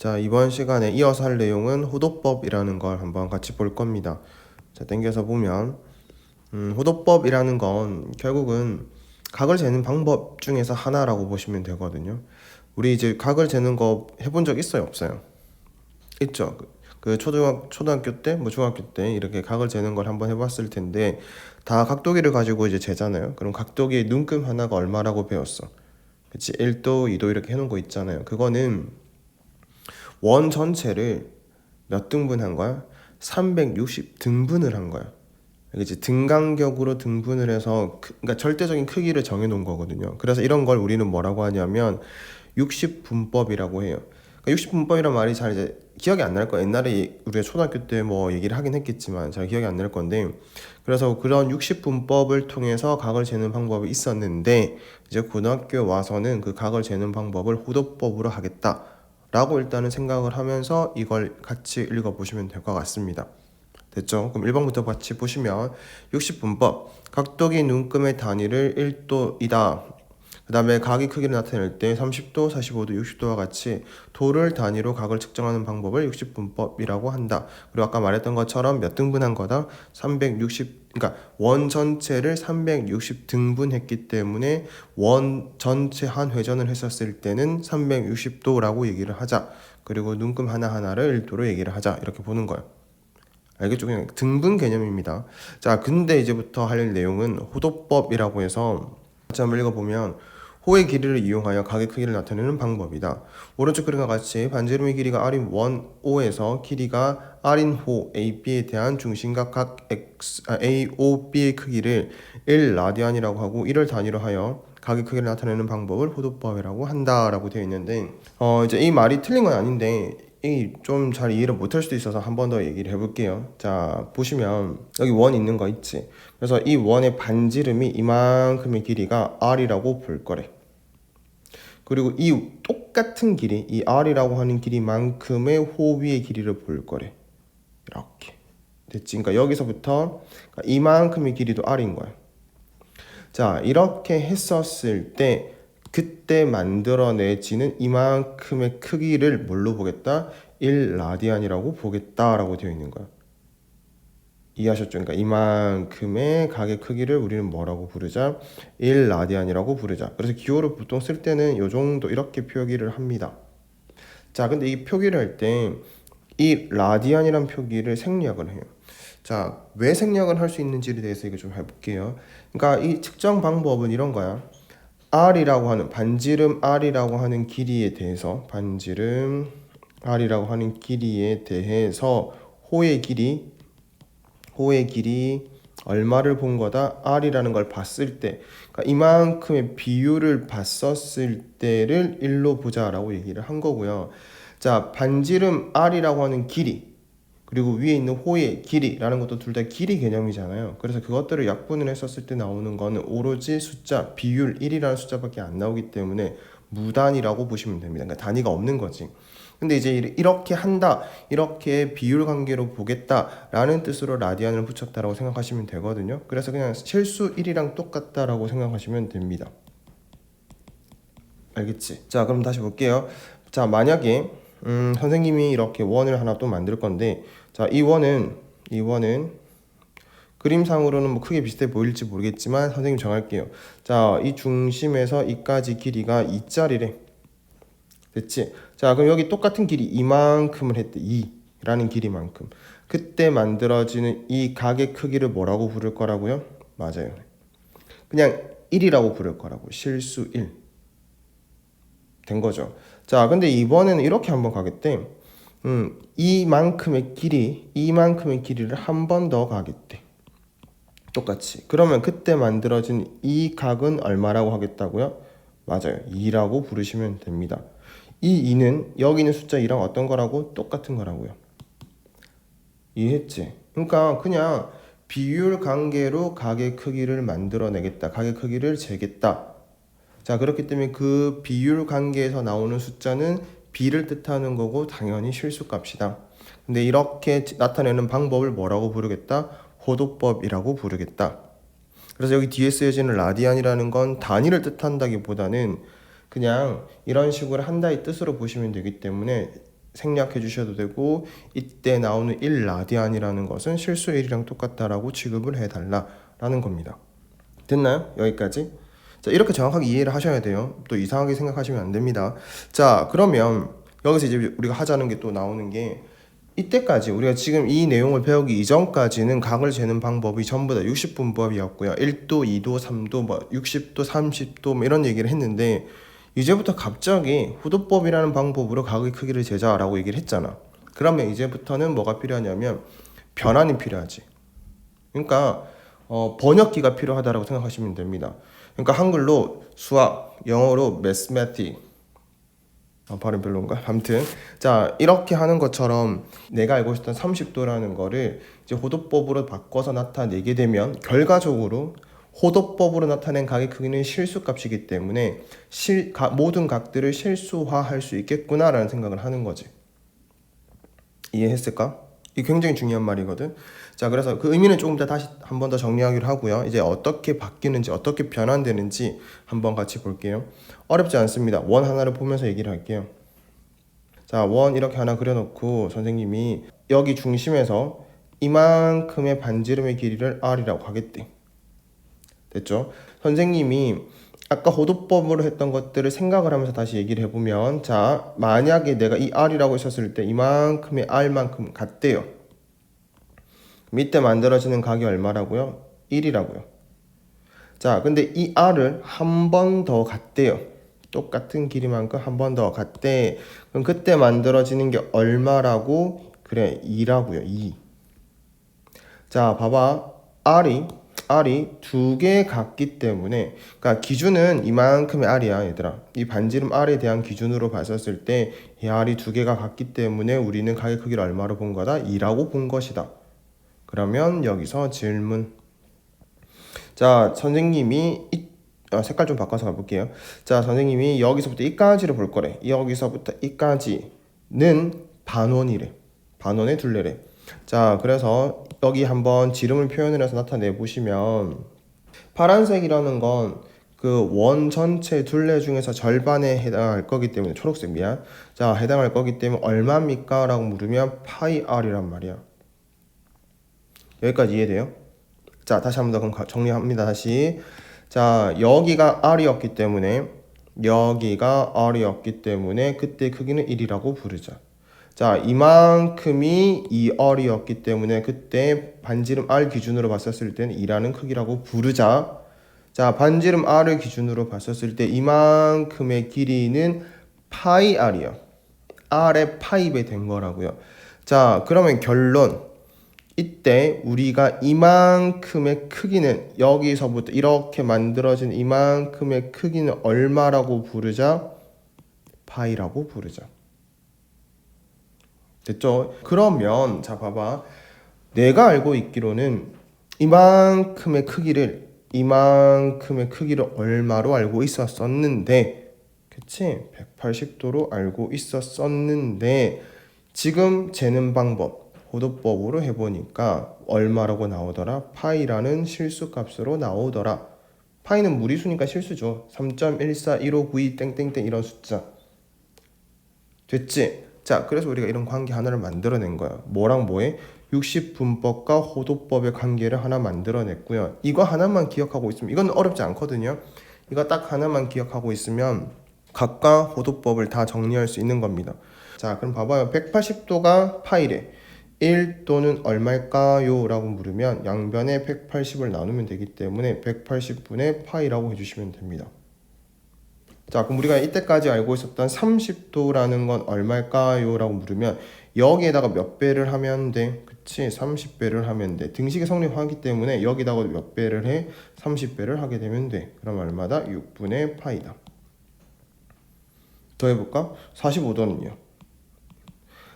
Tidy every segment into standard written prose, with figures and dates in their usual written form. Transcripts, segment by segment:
자, 이번 시간에 이어서 할 내용은 호도법이라는 걸 한번 같이 볼 겁니다. 자, 땡겨서 보면 호도법이라는 건 결국은 각을 재는 방법 중에서 하나라고 보시면 되거든요. 우리 이제 각을 재는 거 해본 적 있어요, 없어요? 있죠. 그 초등학교 때, 뭐 중학교 때 이렇게 각을 재는 걸 한번 해봤을 텐데 다 각도기를 가지고 이제 재잖아요. 그럼 각도기의 눈금 하나가 얼마라고 배웠어? 그치? 1도, 2도 이렇게 해놓은 거 있잖아요. 그거는 원 전체를 몇 등분한 거야? 360등분을 한 거야. 이제 등간격으로 등분을 해서 그러니까 절대적인 크기를 정해 놓은 거거든요. 그래서 이런 걸 우리는 뭐라고 하냐면 60분법이라고 해요. 그러니까 60분법이란 말이 잘 이제 기억이 안 날 거야. 옛날에 우리가 초등학교 때 뭐 얘기를 하긴 했겠지만 잘 기억이 안 날 건데, 그래서 그런 60분법을 통해서 각을 재는 방법이 있었는데 이제 고등학교 와서는 그 각을 재는 방법을 호도법으로 하겠다 라고 일단은 생각을 하면서 이걸 같이 읽어보시면 될 것 같습니다. 됐죠? 그럼 1번부터 같이 보시면 60분법 각도기 눈금의 단위를 1도이다. 그 다음에 각의 크기를 나타낼 때 30도, 45도, 60도와 같이 도를 단위로 각을 측정하는 방법을 60분법이라고 한다. 그리고 아까 말했던 것처럼 몇 등분한 거다? 360, 그러니까 원 전체를 360등분했기 때문에 원 전체 한 회전을 했었을 때는 360도라고 얘기를 하자. 그리고 눈금 하나하나를 1도로 얘기를 하자. 이렇게 보는 거예요. 알겠죠? 그냥 등분 개념입니다. 자, 근데 이제부터 할 내용은 호도법이라고 해서 같이 한번 읽어보면 호의 길이를 이용하여 각의 크기를 나타내는 방법이다. 오른쪽 그림과 같이 반지름의 길이가 r인 원 O에서 길이가 r인 호 AB에 대한 중심각 각 AOB의 크기를 1라디안이라고 하고 이를 단위로 하여 각의 크기를 나타내는 방법을 호도법이라고 한다라고 되어 있는데 이제 이 말이 틀린 건 아닌데 이 좀 잘 이해를 못할 수도 있어서 한 번 더 얘기를 해볼게요. 자, 보시면 여기 원 있는 거 있지. 그래서 이 원의 반지름이 이만큼의 길이가 r이라고 볼 거래. 그리고 이 똑같은 길이, 이 r이라고 하는 길이만큼의 호 위의 길이를 볼 거래. 이렇게 됐지. 그러니까 여기서부터 이만큼의 길이도 r인 거야. 자, 이렇게 했었을 때 그때 만들어내지는 이만큼의 크기를 뭘로 보겠다? 1라디안이라고 보겠다라고 되어 있는 거야. 이해하셨죠? 그러니까 이만큼의 각의 크기를 우리는 뭐라고 부르자? 1라디안이라고 부르자. 그래서 기호를 보통 쓸 때는 이 정도 이렇게 표기를 합니다. 자, 근데 이 표기를 할 때 이 라디안이란 표기를 생략을 해요. 자, 왜 생략을 할 수 있는지에 대해서 이거 좀 해볼게요. 그러니까 이 측정 방법은 이런 거야. r이라고 하는 반지름 r이라고 하는 길이에 대해서 반지름 r이라고 하는 길이에 대해서 호의 길이 얼마를 본 거다? r이라는 걸 봤을 때, 그러니까 이만큼의 비율을 봤었을 때를 1로 보자라고 얘기를 한 거고요. 자, 반지름 r이라고 하는 길이 그리고 위에 있는 호의 길이라는 것도 둘 다 길이 개념이잖아요. 그래서 그것들을 약분을 했었을 때 나오는 거는 오로지 숫자, 비율 1이라는 숫자밖에 안 나오기 때문에 무단위라고 보시면 됩니다. 그러니까 단위가 없는 거지. 근데 이제 이렇게 한다, 이렇게 비율 관계로 보겠다라는 뜻으로 라디안을 붙였다라고 생각하시면 되거든요. 그래서 그냥 실수 1이랑 똑같다라고 생각하시면 됩니다. 알겠지? 자, 그럼 다시 볼게요. 자, 만약에 선생님이 이렇게 원을 하나 또 만들 건데, 자, 이 원은 그림상으로는 뭐 크게 비슷해 보일지 모르겠지만 선생님 정할게요. 자, 이 중심에서 이까지 길이가 2짜리래. 됐지? 자, 그럼 여기 똑같은 길이 이만큼을 했대. 2라는 길이만큼. 그때 만들어지는 이 각의 크기를 뭐라고 부를 거라고요? 맞아요. 그냥 1이라고 부를 거라고. 실수 1. 된 거죠. 자, 근데 이번에는 이렇게 한번 가겠대. 이만큼의 길이를 한 번 더 가겠대. 똑같이. 그러면 그때 만들어진 이 각은 얼마라고 하겠다고요? 맞아요. 2라고 부르시면 됩니다. 이 2는 여기 있는 숫자 2랑 어떤 거라고? 똑같은 거라고요. 이해했지? 그러니까 그냥 비율 관계로 각의 크기를 만들어내겠다. 각의 크기를 재겠다. 자, 그렇기 때문에 그 비율 관계에서 나오는 숫자는 b를 뜻하는 거고 당연히 실수값이다. 근데 이렇게 나타내는 방법을 뭐라고 부르겠다? 호도법이라고 부르겠다. 그래서 여기 뒤에 쓰여지는 라디안이라는 건 단위를 뜻한다기보다는 그냥 이런 식으로 한다의 뜻으로 보시면 되기 때문에 생략해 주셔도 되고, 이때 나오는 1라디안이라는 것은 실수 1이랑 똑같다라고 취급을 해달라라는 겁니다. 됐나요? 여기까지? 자, 이렇게 정확하게 이해를 하셔야 돼요. 또 이상하게 생각하시면 안 됩니다. 자, 그러면 여기서 이제 우리가 하자는 게 또 나오는 게, 이때까지 우리가 지금 이 내용을 배우기 이전까지는 각을 재는 방법이 전부 다 60분법이었고요. 1도, 2도, 3도, 60도, 30도 이런 얘기를 했는데, 이제부터 갑자기 호도법이라는 방법으로 각의 크기를 재자라고 얘기를 했잖아. 그러면 이제부터는 뭐가 필요하냐면 변환이 필요하지. 그러니까 번역기가 필요하다라고 생각하시면 됩니다. 그러니까 한글로 수학, 영어로 mathematics, 발음 별론가? 아무튼 자, 이렇게 하는 것처럼 내가 알고 있었던 30도라는 거를 이제 호도법으로 바꿔서 나타내게 되면 결과적으로 호도법으로 나타낸 각의 크기는 실수값이기 때문에 모든 각들을 실수화할 수 있겠구나라는 생각을 하는 거지. 이해했을까? 이게 굉장히 중요한 말이거든. 자, 그래서 그 의미는 조금 더 다시 한 번 더 정리하기로 하고요. 이제 어떻게 바뀌는지, 어떻게 변환되는지 한번 같이 볼게요. 어렵지 않습니다. 원 하나를 보면서 얘기를 할게요. 자, 원 이렇게 하나 그려놓고 선생님이 여기 중심에서 이만큼의 반지름의 길이를 R이라고 하겠대. 됐죠? 선생님이 아까 호도법으로 했던 것들을 생각을 하면서 다시 얘기를 해보면, 자, 만약에 내가 이 R이라고 했었을 때 이만큼의 R만큼 같대요. 밑에 만들어지는 각이 얼마라고요? 1이라고요. 자, 근데 이 R을 한 번 더 같대요. 똑같은 길이만큼 한 번 더 같대. 그럼 그때 만들어지는 게 얼마라고? 그래, 2라고요. 2. 자, 봐봐. R이 두 개 같기 때문에, 그러니까 기준은 이만큼의 R이야, 얘들아. 이 반지름 R에 대한 기준으로 봤었을 때 이 R이 두 개가 같기 때문에 우리는 각의 크기를 얼마로 본 거다? 2라고 본 것이다. 그러면 여기서 질문. 자, 선생님이 색깔 좀 바꿔서 가볼게요. 자, 선생님이 여기서부터 이까지를 볼 거래. 여기서부터 이까지는 반원이래. 반원의 둘레래. 자, 그래서 여기 한번 지름을 표현을 해서 나타내 보시면, 파란색이라는 건 그 원 전체 둘레 중에서 절반에 해당할 거기 때문에, 초록색 미안. 자, 해당할 거기 때문에 얼마입니까? 라고 물으면 파이 R이란 말이야. 여기까지 이해돼요? 자, 다시 한번 더 그럼 정리합니다. 다시. 자, 여기가 R이었기 때문에 그때 크기는 1이라고 부르자. 자, 이만큼이 2R이었기 때문에 그때 반지름 R 기준으로 봤었을 때는 2라는 크기라고 부르자. 자, 반지름 R을 기준으로 봤었을 때 이만큼의 길이는 파이 R이야. R의 파이배 된 거라고요. 자, 그러면 결론. 이때 우리가 이만큼의 크기는, 여기서부터 이렇게 만들어진 이만큼의 크기는 얼마라고 부르자? 파이라고 부르자. 됐죠? 그러면 자, 봐봐. 내가 알고 있기로는 이만큼의 크기를 얼마로 알고 있었었는데, 그치? 180도로 알고 있었었는데, 지금 재는 방법 호도법으로 해보니까 얼마라고 나오더라? 파이라는 실수값으로 나오더라. 파이는 무리수니까 실수죠. 3.141592 땡땡땡 이런 숫자. 됐지? 자, 그래서 우리가 이런 관계 하나를 만들어낸 거야. 뭐랑 뭐에? 60분법과 호도법의 관계를 하나 만들어냈고요. 이거 하나만 기억하고 있으면, 이건 어렵지 않거든요. 이거 딱 하나만 기억하고 있으면 각과 호도법을 다 정리할 수 있는 겁니다. 자, 그럼 봐봐요. 180도가 파이래. 1도는 얼마일까요? 라고 물으면 양변에 180을 나누면 되기 때문에 180분의 파이라고 해주시면 됩니다. 자, 그럼 우리가 이때까지 알고 있었던 30도라는 건 얼마일까요? 라고 물으면 여기에다가 몇 배를 하면 돼? 그치? 30배를 하면 돼. 등식이 성립하기 때문에 여기다가 몇 배를 해? 30배를 하게 되면 돼. 그럼 얼마다? 6분의 파이다. 더 해볼까? 45도는요.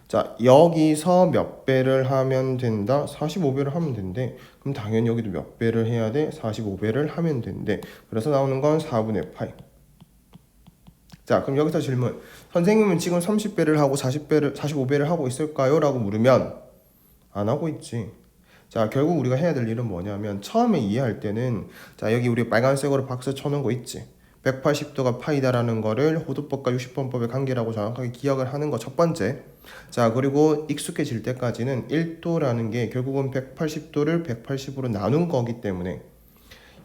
자, 여기서 몇 배를 하면 된다? 45배를 하면 된대. 그럼 당연히 여기도 몇 배를 해야 돼? 45배를 하면 된대. 그래서 나오는 건 4분의 파이. 자, 그럼 여기서 질문. 선생님은 지금 30배를 하고 45배를 하고 있을까요? 라고 물으면 안 하고 있지. 자, 결국 우리가 해야 될 일은 뭐냐면, 처음에 이해할 때는, 자, 여기 우리 빨간색으로 박스 쳐놓은 거 있지? 180도가 파이다라는 거를 호도법과 60분법의 관계라고 정확하게 기억을 하는 거 첫 번째. 자, 그리고 익숙해질 때까지는 1도라는 게 결국은 180도를 180으로 나눈 거기 때문에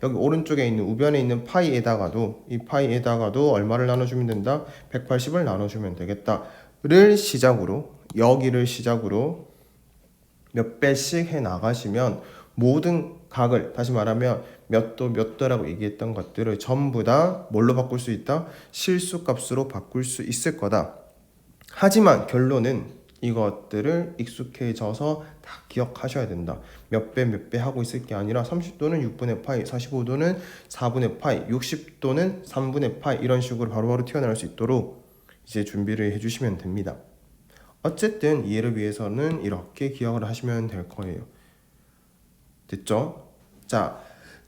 여기 오른쪽에 있는 우변에 있는 파이에다가도 이 파이에다가도 얼마를 나눠주면 된다? 180을 나눠주면 되겠다를 시작으로 여기를 시작으로 몇 배씩 해 나가시면 모든 각을 다시 말하면 몇 도 몇 도라고 얘기했던 것들을 전부 다 뭘로 바꿀 수 있다? 실수값으로 바꿀 수 있을 거다. 하지만 결론은 이것들을 익숙해져서 다 기억하셔야 된다. 몇 배 하고 있을 게 아니라 30도는 6분의 파이, 45도는 4분의 파이, 60도는 3분의 파이 이런 식으로 바로바로 튀어나올 수 있도록 이제 준비를 해주시면 됩니다. 어쨌든 이해를 위해서는 이렇게 기억을 하시면 될 거예요. 됐죠? 자,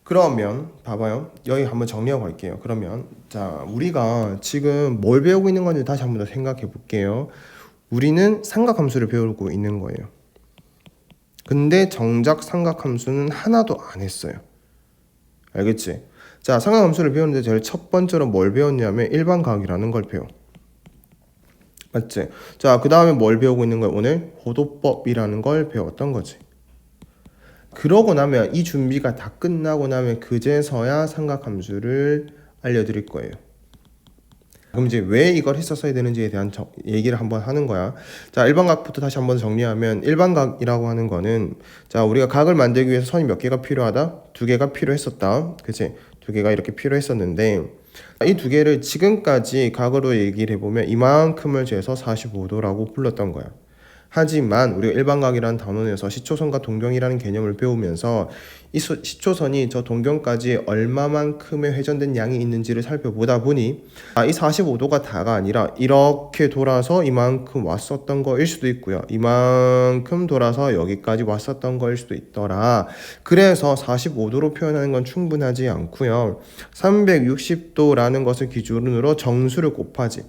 그러면 봐봐요. 여기 한번 정리하고 갈게요. 그러면 자, 우리가 지금 뭘 배우고 있는 건지 다시 한번 더 생각해 볼게요. 우리는 삼각함수를 배우고 있는 거예요. 근데 정작 삼각함수는 하나도 안 했어요. 알겠지? 자, 삼각함수를 배우는데 제일 첫 번째로 뭘 배웠냐면 일반각이라는 걸 배워. 맞지? 자, 그 다음에 뭘 배우고 있는 거야? 오늘 호도법이라는 걸 배웠던 거지. 그러고 나면 이 준비가 다 끝나고 나면 그제서야 삼각함수를 알려드릴 거예요. 그럼 이제 왜 이걸 했었어야 되는지에 대한 얘기를 한번 하는 거야. 자, 일반각부터 다시 한번 정리하면 일반각이라고 하는 거는 자, 우리가 각을 만들기 위해서 선이 몇 개가 필요하다? 2개가 필요했었다. 그치? 2개가 이렇게 필요했었는데 이 2개를 지금까지 각으로 얘기를 해보면 이만큼을 재서 45도라고 불렀던 거야. 하지만 우리가 일반각이라는 단원에서 시초선과 동경이라는 개념을 배우면서 이 시초선이 저 동경까지 얼마만큼의 회전된 양이 있는지를 살펴보다 보니 이 45도가 다가 아니라 이렇게 돌아서 이만큼 왔었던 거일 수도 있고요. 이만큼 돌아서 여기까지 왔었던 거일 수도 있더라. 그래서 45도로 표현하는 건 충분하지 않고요. 360도라는 것을 기준으로 정수를 곱하지.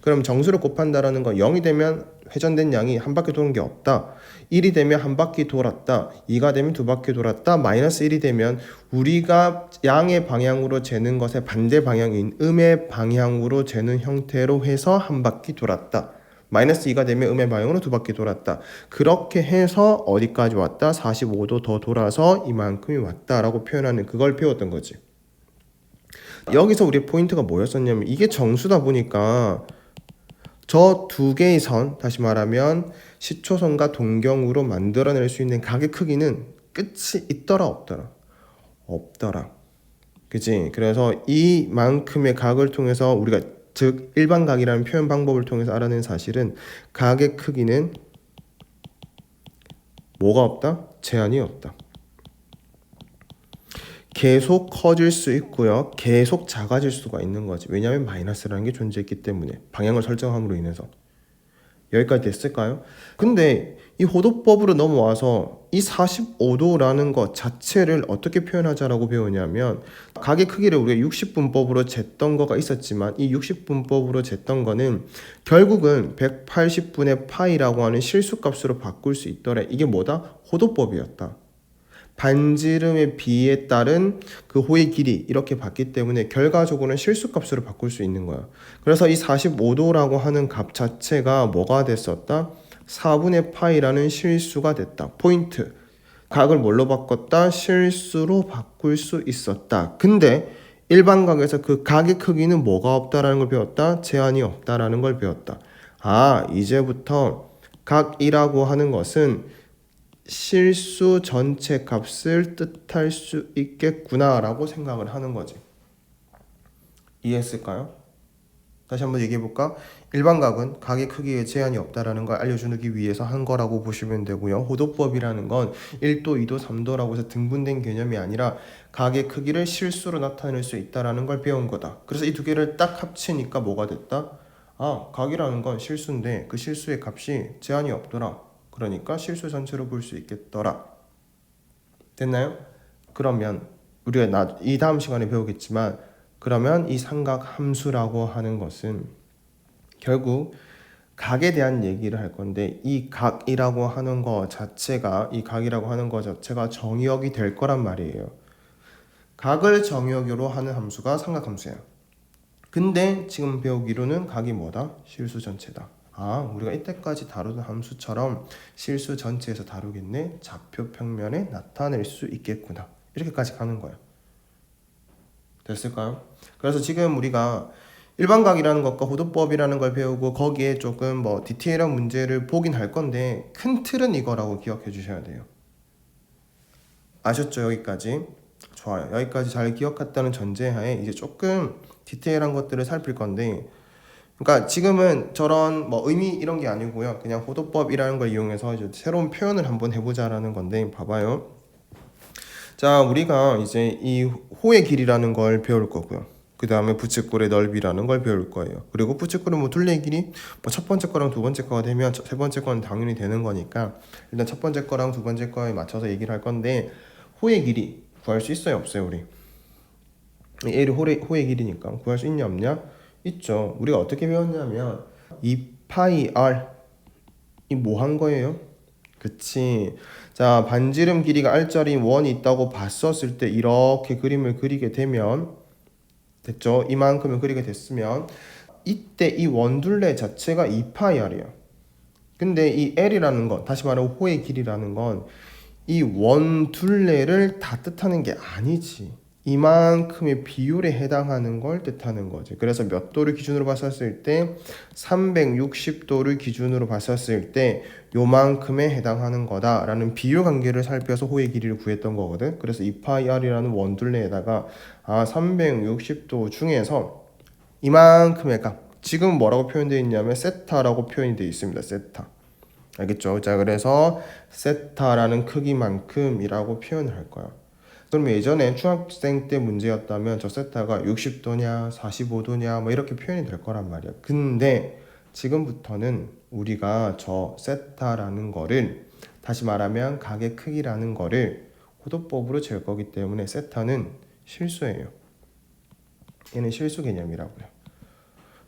그럼 정수를 곱한다라는 건 0이 되면 회전된 양이 한 바퀴 도는 게 없다. 1이 되면 한 바퀴 돌았다. 2가 되면 두 바퀴 돌았다. 마이너스 1이 되면 우리가 양의 방향으로 재는 것의 반대 방향인 음의 방향으로 재는 형태로 해서 한 바퀴 돌았다. 마이너스 2가 되면 음의 방향으로 두 바퀴 돌았다. 그렇게 해서 어디까지 왔다? 45도 더 돌아서 이만큼이 왔다라고 표현하는 그걸 배웠던 거지. 여기서 우리의 포인트가 뭐였었냐면 이게 정수다 보니까 저 2개의 선, 다시 말하면 시초선과 동경으로 만들어낼 수 있는 각의 크기는 끝이 있더라 없더라? 없더라. 그치? 그래서 이만큼의 각을 통해서 우리가 즉 일반각이라는 표현 방법을 통해서 알아낸 사실은 각의 크기는 뭐가 없다? 제한이 없다. 계속 커질 수 있고요. 계속 작아질 수가 있는 거지. 왜냐하면 마이너스라는 게 존재했기 때문에 방향을 설정함으로 인해서. 여기까지 됐을까요? 근데 이 호도법으로 넘어와서 이 45도라는 것 자체를 어떻게 표현하자라고 배우냐면 각의 크기를 우리가 60분법으로 쟀던 거가 있었지만 이 60분법으로 쟀던 거는 결국은 180분의 파이라고 하는 실수값으로 바꿀 수 있더래. 이게 뭐다? 호도법이었다. 반지름의 비에 따른 그 호의 길이 이렇게 봤기 때문에 결과적으로는 실수값으로 바꿀 수 있는 거야. 그래서 이 45도라고 하는 값 자체가 뭐가 됐었다? 4분의 파이라는 실수가 됐다. 포인트. 각을 뭘로 바꿨다? 실수로 바꿀 수 있었다. 근데 일반각에서 그 각의 크기는 뭐가 없다라는 걸 배웠다? 제한이 없다라는 걸 배웠다. 이제부터 각이라고 하는 것은 실수 전체 값을 뜻할 수 있겠구나 라고 생각을 하는 거지. 이해했을까요? 다시 한번 얘기해 볼까? 일반각은 각의 크기에 제한이 없다라는 걸 알려주기 위해서 한 거라고 보시면 되고요. 호도법이라는 건 1도, 2도, 3도라고 해서 등분된 개념이 아니라 각의 크기를 실수로 나타낼 수 있다라는 걸 배운 거다. 그래서 이 2개를 딱 합치니까 뭐가 됐다? 각이라는 건 실수인데 그 실수의 값이 제한이 없더라. 그러니까 실수 전체로 볼 수 있겠더라. 됐나요? 그러면 우리가 이 다음 시간에 배우겠지만 그러면 이 삼각 함수라고 하는 것은 결국 각에 대한 얘기를 할 건데 이 각이라고 하는 거 자체가 정의역이 될 거란 말이에요. 각을 정의역으로 하는 함수가 삼각함수야. 근데 지금 배우기로는 각이 뭐다? 실수 전체다. 아, 우리가 이때까지 다루던 함수처럼 실수 전체에서 다루겠네. 좌표 평면에 나타낼 수 있겠구나. 이렇게까지 가는 거야. 됐을까요? 그래서 지금 우리가 일반각이라는 것과 호도법이라는 걸 배우고 거기에 조금 뭐 디테일한 문제를 보긴 할 건데 큰 틀은 이거라고 기억해 주셔야 돼요. 아셨죠? 여기까지? 좋아요. 여기까지 잘 기억했다는 전제하에 이제 조금 디테일한 것들을 살필 건데, 그러니까 지금은 저런 뭐 의미 이런 게 아니고요. 그냥 호도법이라는 걸 이용해서 이제 새로운 표현을 한번 해보자라는 건데, 봐봐요. 자, 우리가 이제 이 호의 길이라는 걸 배울 거고요. 그 다음에 부채꼴의 넓이라는 걸 배울 거예요. 그리고 부채꼴은 뭐 둘레의 길이 뭐 첫 번째 거랑 두 번째 거가 되면 세 번째 거는 당연히 되는 거니까 일단 첫 번째 거랑 두 번째 거에 맞춰서 얘기를 할 건데, 호의 길이 구할 수 있어요, 없어요, 우리? A를 호의 길이니까 구할 수 있냐 없냐? 있죠. 우리가 어떻게 배웠냐면 2파이 r 이 뭐 한 거예요? 그치. 자, 반지름 길이가 r짜리 원이 있다고 봤었을 때 이렇게 그림을 그리게 되면 됐죠? 이만큼을 그리게 됐으면 이때 이 원둘레 자체가 2파이 r이야. 근데 이 L이라는 건, 다시 말하면 호의 길이라는 건 이 원둘레를 다 뜻하는 게 아니지. 이만큼의 비율에 해당하는 걸 뜻하는 거지. 그래서 몇 도를 기준으로 봤었을 때 360도를 기준으로 봤었을 때 요만큼에 해당하는 거다라는 비율 관계를 살펴서 호의 길이를 구했던 거거든. 그래서 2파이 r이라는 원둘레에다가 360도 중에서 이만큼의 값, 지금 뭐라고 표현되어 있냐면 세타라고 표현이 되어 있습니다. 세타. 알겠죠? 자, 그래서 세타라는 크기만큼이라고 표현을 할 거야. 그럼 예전에 중학생 때 문제였다면 저 세타가 60도냐 45도냐 뭐 이렇게 표현이 될 거란 말이야. 근데 지금부터는 우리가 저 세타라는 거를, 다시 말하면 각의 크기라는 거를 호도법으로 잴 거기 때문에 세타는 실수예요. 얘는 실수 개념이라고요.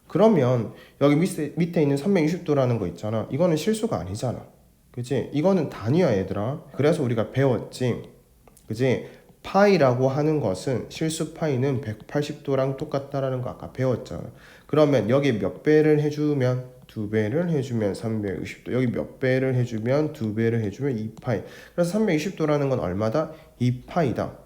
그러면 여기 밑에 있는 360도라는 거 있잖아. 이거는 실수가 아니잖아. 그치? 이거는 단위야, 얘들아. 그래서 우리가 배웠지. 그치? 파이라고 하는 것은, 실수 파이는 180도랑 똑같다라는 거 아까 배웠잖아. 그러면 여기 몇 배를 해주면, 2배를 해주면 360도. 여기 몇 배를 해주면 2배를 해주면 2파이. 그래서 360도라는 건 얼마다? 2파이다.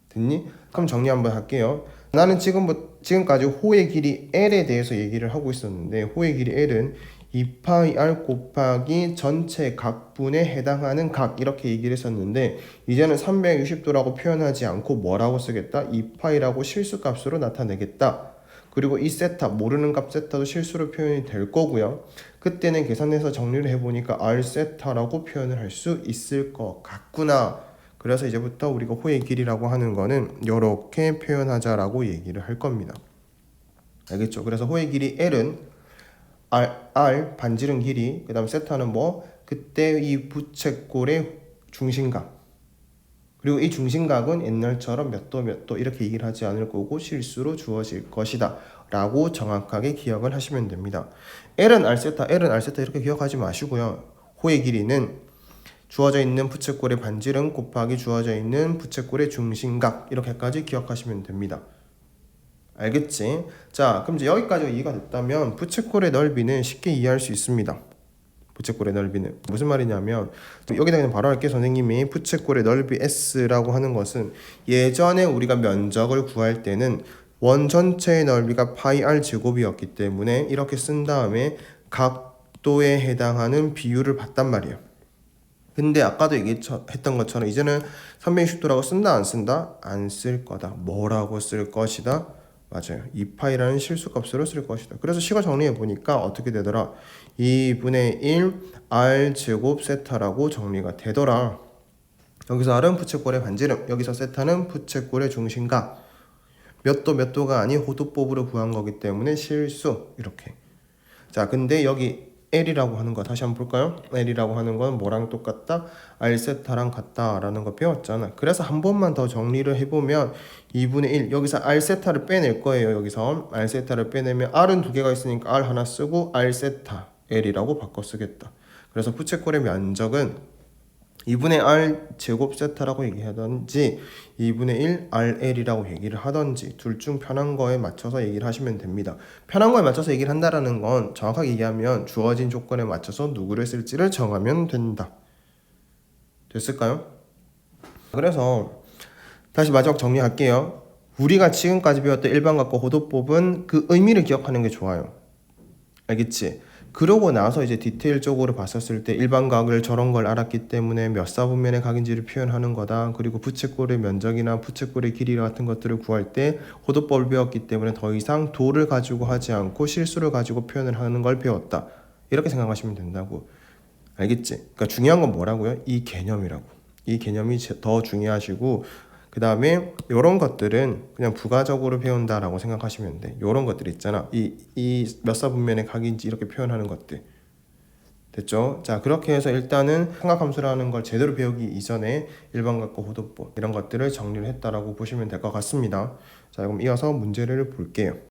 됐니? 그럼 정리 한번 할게요. 나는 지금까지 호의 길이 L에 대해서 얘기를 하고 있었는데, 호의 길이 L은 2파이 r 곱하기 전체 각분에 해당하는 각, 이렇게 얘기를 했었는데, 이제는 360도라고 표현하지 않고 뭐라고 쓰겠다? 2파이라고 실수값으로 나타내겠다. 그리고 이 세타, 모르는 값 세타도 실수로 표현이 될 거고요. 그때는 계산해서 정리를 해보니까 r 세타라고 표현을 할 수 있을 것 같구나. 그래서 이제부터 우리가 호의 길이라고 하는 거는 이렇게 표현하자라고 얘기를 할 겁니다. 알겠죠? 그래서 호의 길이 L은 R 반지름 길이, 그 다음 세타는 뭐? 그때 이 부채꼴의 중심각. 그리고 이 중심각은 옛날처럼 몇 도 이렇게 얘기를 하지 않을 거고 실수로 주어질 것이다 라고 정확하게 기억을 하시면 됩니다. L은 R세타 이렇게 기억하지 마시고요. 호의 길이는 주어져 있는 부채꼴의 반지름 곱하기 주어져 있는 부채꼴의 중심각, 이렇게까지 기억하시면 됩니다. 알겠지? 자, 그럼 이제 여기까지 이해가 됐다면 부채꼴의 넓이는 쉽게 이해할 수 있습니다. 부채꼴의 넓이는 무슨 말이냐면, 여기다 그냥 바로 할게요. 선생님이 부채꼴의 넓이 S라고 하는 것은 예전에 우리가 면적을 구할 때는 원 전체의 넓이가 파이 r 제곱이었기 때문에 이렇게 쓴 다음에 각도에 해당하는 비율을 봤단 말이에요. 근데 아까도 얘기했던 것처럼 이제는 360도라고 쓴다 안 쓴다? 안 쓸 거다. 뭐라고 쓸 것이다? 맞아요. 2파이라는 실수값으로 쓸 것이다. 그래서 식을 정리해 보니까 어떻게 되더라? 2분의 1 r 제곱 세타라고 정리가 되더라. 여기서 r은 부채꼴의 반지름, 여기서 세타는 부채꼴의 중심각. 몇 도가 아닌 호도법으로 구한 거기 때문에 실수. 이렇게. 자, 근데 여기 L이라고 하는 거 다시 한번 볼까요? L이라고 하는 건 뭐랑 똑같다? R세타랑 같다라는 거 배웠잖아. 그래서 한 번만 더 정리를 해보면 2분의 1, 여기서 R세타를 빼낼 거예요. 여기서 R세타를 빼내면 R은 두 개가 있으니까 R 하나 쓰고 R세타 L이라고 바꿔 쓰겠다. 그래서 부채꼴의 면적은 2분의 r 제곱 세타라고 얘기하든지 2분의 1 RL이라고 얘기를 하든지 둘 중 편한 거에 맞춰서 얘기를 하시면 됩니다. 편한 거에 맞춰서 얘기를 한다라는 건 정확하게 얘기하면 주어진 조건에 맞춰서 누구를 쓸지를 정하면 된다. 됐을까요? 그래서 다시 마지막 정리할게요. 우리가 지금까지 배웠던 일반각과 호도법은 그 의미를 기억하는 게 좋아요. 알겠지? 그러고 나서 이제 디테일적으로 봤었을 때 일반각을 저런 걸 알았기 때문에 몇 사분면의 각인지를 표현하는 거다. 그리고 부채꼴의 면적이나 부채꼴의 길이 같은 것들을 구할 때 호도법을 배웠기 때문에 더 이상 도를 가지고 하지 않고 실수를 가지고 표현을 하는 걸 배웠다. 이렇게 생각하시면 된다고. 알겠지? 그러니까 중요한 건 뭐라고요? 이 개념이라고. 이 개념이 더 중요하시고 그 다음에 이런 것들은 그냥 부가적으로 배운다라고 생각하시면 돼. 이런 것들 있잖아. 이 몇 사분면의 각인지 이렇게 표현하는 것들. 됐죠? 자, 그렇게 해서 일단은 삼각함수라는 걸 제대로 배우기 이전에 일반각과 호도법 이런 것들을 정리를 했다라고 보시면 될 것 같습니다. 자, 그럼 이어서 문제를 볼게요.